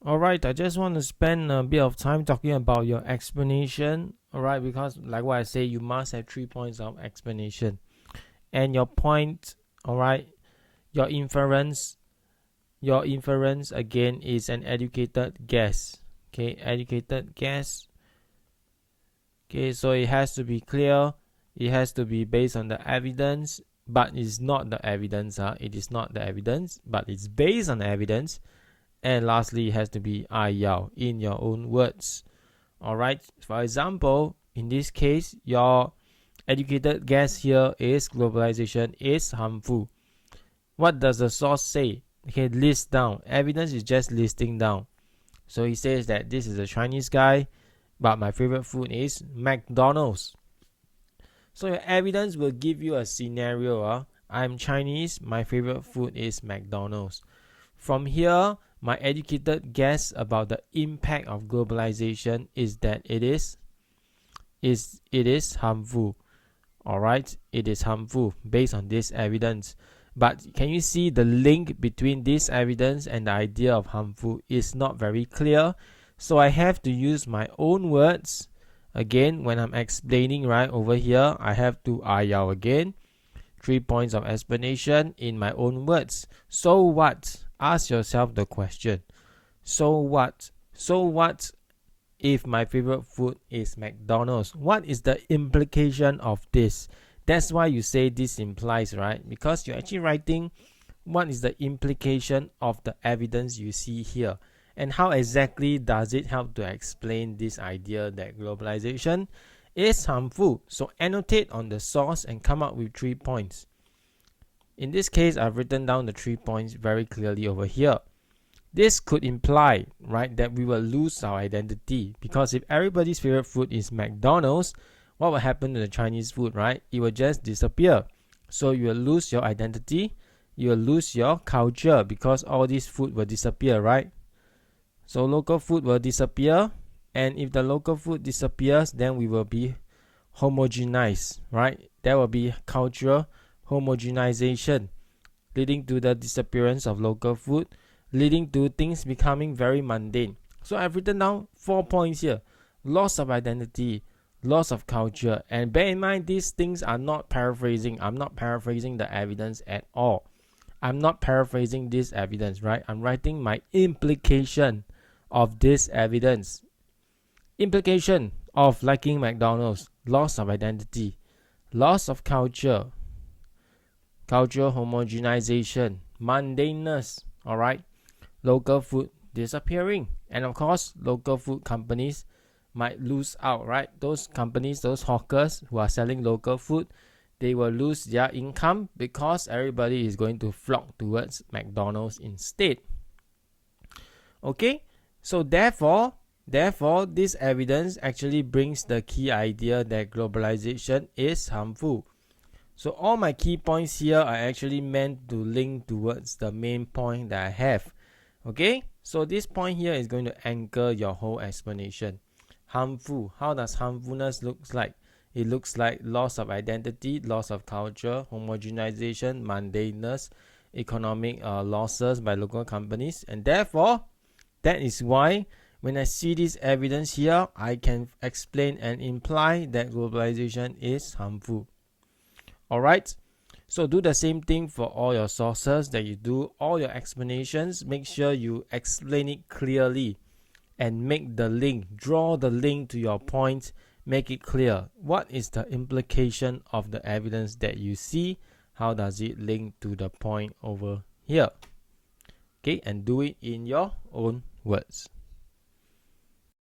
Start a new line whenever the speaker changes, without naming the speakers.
Alright, I just want to spend a bit of time talking about your explanation. Alright, because like what I say, you must have 3 points of explanation. And your point, alright, your inference again is an educated guess. Okay, educated guess. Okay, so it has to be clear, it has to be based on the evidence, but it's not the evidence. It is not the evidence, but it's based on the evidence. And lastly, it has to be 要 in your own words. Alright, for example, in this case, your educated guess here is globalization is harmful. What does the source say? Okay, list down. Evidence is just listing down. So he says that this is a Chinese guy, but my favorite food is McDonald's. So your evidence will give you a scenario. I'm Chinese, my favorite food is McDonald's. From here, my educated guess about the impact of globalization is that it is harmful. Alright, it is harmful based on this evidence. But can you see the link between this evidence and the idea of harmful is not very clear? So I have to use my own words. Again, when I'm explaining right over here, I have to 要 again. 3 points of explanation in my own words. So what? Ask yourself the question. So what? So what if my favorite food is McDonald's? What is the implication of this? That's why you say this implies, right? Because you're actually writing what is the implication of the evidence you see here. And how exactly does it help to explain this idea that globalization is harmful? So annotate on the source and come up with 3 points. In this case, I've written down the 3 points very clearly over here. This could imply, right, that we will lose our identity, because if everybody's favorite food is McDonald's, what will happen to the Chinese food, right? It will just disappear. So you will lose your identity, you will lose your culture, because all this food will disappear, right? So local food will disappear, and if the local food disappears, then we will be homogenized, right? There will be cultural homogenization, leading to the disappearance of local food, leading to things becoming very mundane. So I've written down 4 points here. Loss of identity, loss of culture, and bear in mind these things are not paraphrasing. I'm not paraphrasing the evidence at all. I'm not paraphrasing this evidence, right? I'm writing my implication of this evidence. Implication of liking McDonald's: loss of identity, loss of culture, cultural homogenization, mundaneness, alright? Local food disappearing, and of course local food companies might lose out, right? Those companies, those hawkers who are selling local food, they will lose their income because everybody is going to flock towards McDonald's instead. Okay, so therefore this evidence actually brings the key idea that globalization is harmful. So all my key points here are actually meant to link towards the main point that I have. Okay, so this point here is going to anchor your whole explanation. Harmful. How does harmfulness look like? It looks like loss of identity, loss of culture, homogenization, mundaneness, economic losses by local companies, and therefore that is why when I see this evidence here, I can explain and imply that globalization is harmful. Alright, so do the same thing for all your sources that you do, all your explanations. Make sure you explain it clearly and make the link, draw the link to your point, make it clear. What is the implication of the evidence that you see? How does it link to the point over here? Okay, and do it in your own words.